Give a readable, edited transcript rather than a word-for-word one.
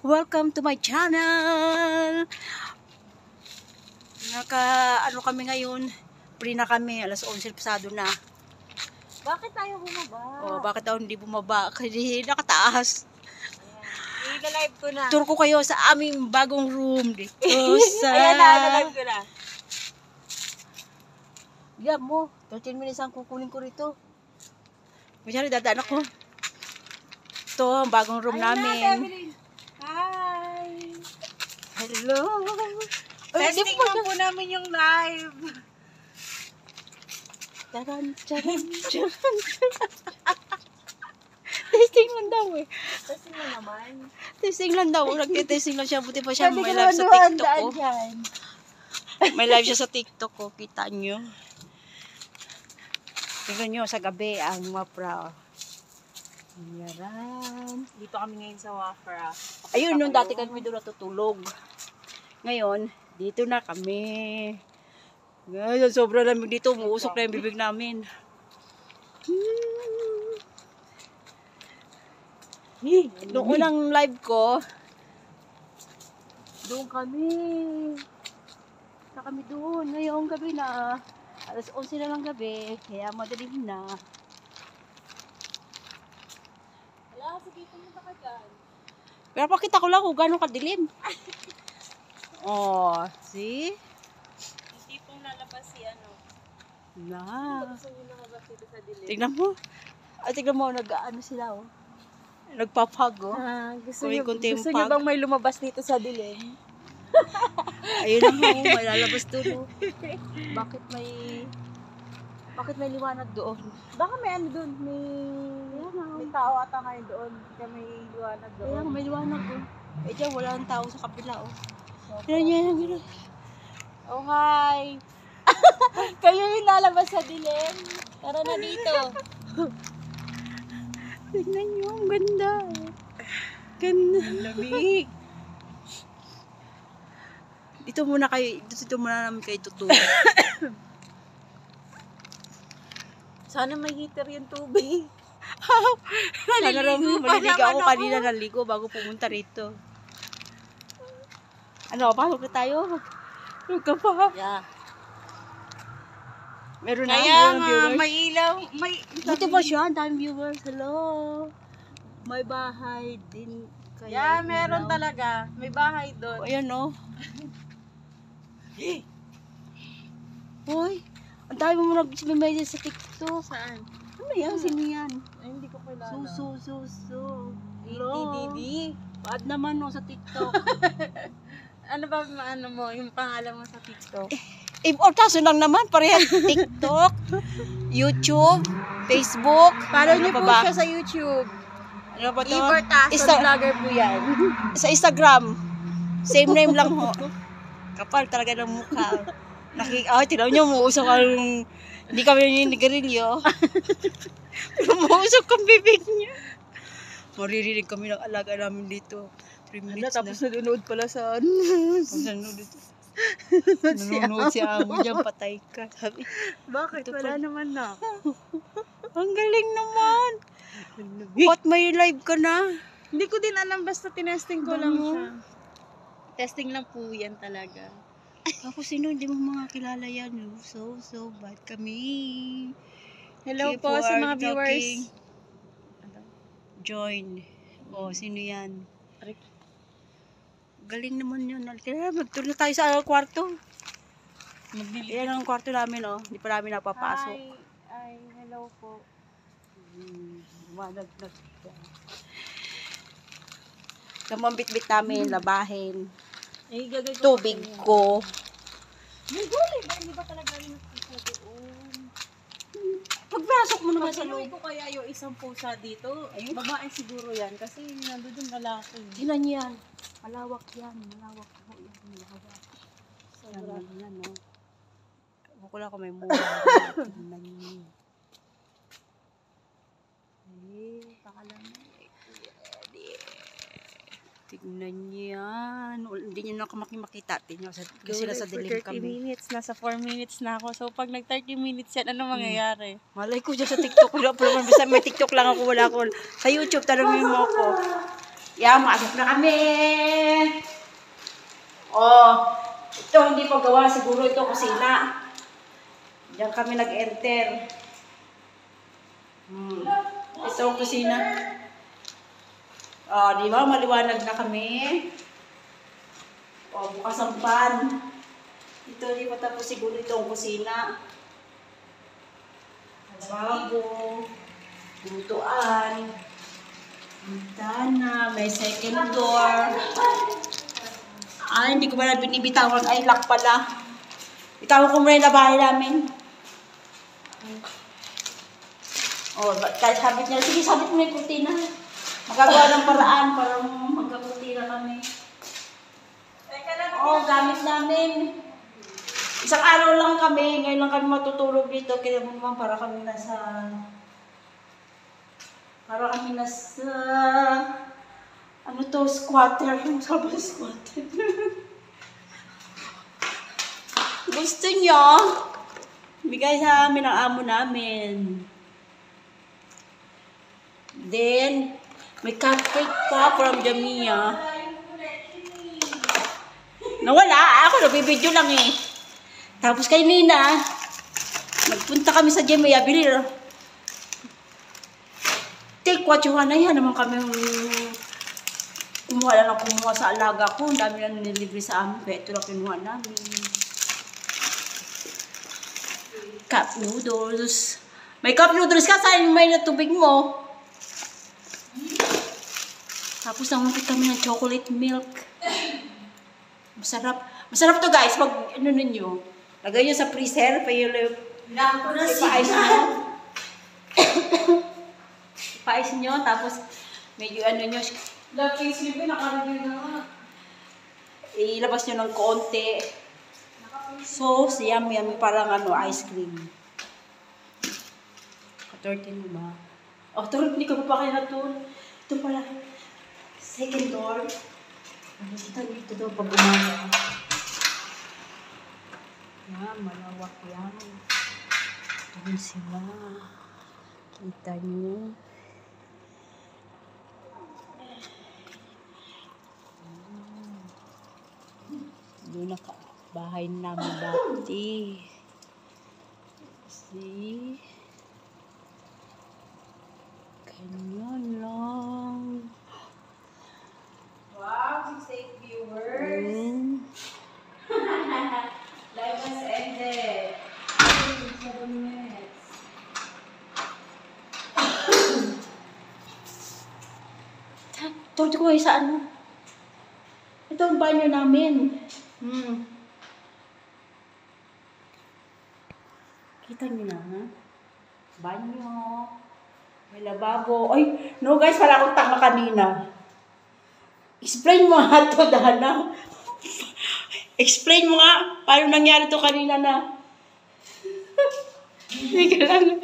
Welcome to my channel. Ano kami ngayon? Free na kami, alas 11 pasado na. Bakit tayo bumaba? Oh, bakit daw hindi bumaba? Kasi nakataas. Ayan. I-live ko na. Tour ko kayo sa aming bagong room dito sa... Ayan na, i-live ko na. Diyan mo, 13 minutes ang kukunin ko rito. Masyari, dadaan ako. Ito, ang bagong room namin. Hi! Hello! Testing lang po namin yung live. Charan, charan, charan. Testing lang daw eh. Testing lang naman. Testing lang daw. Nagtitesting lang siya. Buti pa siya Pwede may ka live sa naman TikTok ko. dyan. May live siya sa TikTok ko. Kita nyo. Tingnan nyo sa gabi ang Wafra. Yaran. Dito kami ngayon sa Wafra. Ayun, nung dati kami doon natutulog. Ngayon, dito na kami. Ngayon, sobra namin dito. Umuusok na yung bibig namin. Nung unang live ko, doon kami. Na kami doon. Ngayong gabi na. Alas 11 na lang gabi. Kaya madaling na. Wala, sige, pumunta ka dyan. Pero pakita ko lang kung gano'ng kadilim. Oh, see? Hindi pong lalabas si ano. Na. Gusto nyo nakabas dito sa dilim. Tignan mo. Tignan mo, nag-ano sila, oh. Nagpapag, oh. Gusto Kunti yung gusto nyo pag. bang may lumabas dito sa dilim? Ayun na mo, may lalabas doon, oh. Bakit may liwanag doon? Baka may ano doon, may tao ata ngayon doon. Kaya may liwanag doon. Kaya may liwanag, oh. Eh, dyan, wala nang tao sa kapila, oh. Yan, yan, yan. Oh, hi! Kayo yung lalabas sa dilim. Tara na dito. Tignan nyo, ang ganda. Ganda. Lamig. Dito muna namin kayo tutulog. Sana may heater yung tubig. Sana rin, maliligo ako kanina naligo bago pumunta rito. Ano, pasok na tayo. Huwag ka pa. Yeah. Meron na, Kaya meron nga, viewers. may ilaw. Dito ba siya? Ang daming viewers. Hello. May bahay din. Yeah, meron talaga. May bahay doon. Ayan, no. Hoy, ang dami mo nag-message sa TikTok. Saan? Ano yan? Sino yan? Ay, hindi ko kilala. So. Didi. Baad naman, no, sa TikTok. Ano ba ano mo? Yung pangalan mo sa TikTok? Kaso lang naman, parehas TikTok, YouTube, Facebook. Follow niyo pa po ba? siya sa YouTube. Ano ba to? Ivor Tason vlogger po yan. Sa Instagram. Same name lang ho. Kapal talaga ng mukha. Tinaw niyo, muusok ang... Hindi kami ninigarilyo. Pero muusok ang bibig niya. Maririnig kami ng alaga namin dito. 3 minutes na. Tapos nanonood pala sa ano. Nanonood dito. Nanonood si Amo dyan, patay ka. Sabi, Bakit? Wala naman na. ang galing naman. Ba't may live ka na? Hindi ko din alam, basta tinesting ko lang Ano? siya. Testing lang po yan talaga. Ako sino, hindi mo mga kilala yan. No? So bad kami. Hello Keep po sa on mga viewers. talking. Join. Sino yan? Galing naman yun. Kaya mag-tour na tayo sa kwarto. Yan ang kwarto namin, oh. Hindi pa namin napapasok. Ay, hello po. Managlag. Yung bitbit namin, labahin. Ay, gagay ko. Tubig ko. May gulay ba? Hindi ba talaga rin sa doon? Pagpasok mo naman sa Pag-inuwi loob. ko kaya yung isang pusa dito. Ay, babae siguro yan. Kasi nandun yung lalaki. Tingnan niyo yan. Malawak yan. Malawak. Malawak. Sobra. Yan, no? Ako ko lang kung may mura. Tingnan niyo. Pakalan mo. Tignan niyo yan. Hindi niyo na makita. Tingnan kasi nasa dilim kami. 30 minutes. Nasa 4 minutes na ako. So, pag nag 30 minutes yan, ano mangyayari? Malay ko dyan sa TikTok. Wala pa naman. Basta may TikTok lang ako. Wala ako. Sa YouTube, tanongin mo ako. Yan, maasap na kami. Oh, ito hindi pa gawa. Siguro ito kusina. Diyan kami nag-enter. Ito ang kusina. Oh, di ba? Maliwanag na kami. Oh, bukas ang pan. Ito, di pa tapos siguro ito ang kusina. Lababo. Lutuan. Bintana. May second door. Ay, hindi ko ba na binibitawan. Ay, lock pala. Bitawan ko muna yung bahay namin. Oh, kahit sabit niya. Sige, sabit mo yung kurtina. Magagawa ng paraan para magkakurtina kami. Oh, gamit namin. Isang araw lang kami. Ngayon lang kami matutulog dito. Kaya naman para kami nasa... Ano to? Squatter. Sabi squatter. Gusto nyo? Bigay sa amin ang amo namin. Then, may cupcake pa from Jamia. Nawala. Ako, nabibidyo lang eh. Tapos kay Nina, nagpunta kami sa Jamia. Bilir. Take what you want na yan. Naman kami kumuha sa alaga ko. Ang dami lang nililibre sa amin. Kaya ito lang kinuha namin. Cup noodles. May cup noodles ka. Saan may na tubig mo? Tapos nanguntit kami ng chocolate milk. Masarap. Masarap to guys. Pag ano ninyo. Lagay nyo sa freezer. Pa-ice nyo. Pa-ice nyo. Tapos medyo ano nyo. Ilabas nyo ng konti. So, yummy parang ano, ice cream. Katortin mo ba? Oh, turun, hindi ko pa kaya natun. Ito pala. Second door. Dito daw pag umaga. Yan, malawak yan. Doon sila. Kita niyo. Doon na bahay namin dati. See? Ganyan lang. Wow, 6 viewers. Live has ended. 7 minutes. Tulad ko kayo sa ano. Ito ang banyo namin. Kita niyo na, ha? Banyo. May lababo. Ay, no guys, para akong tanga kanina. Explain mo nga ito, Dana. Explain mo nga paano nangyari ito kanina na. Hindi ka lang.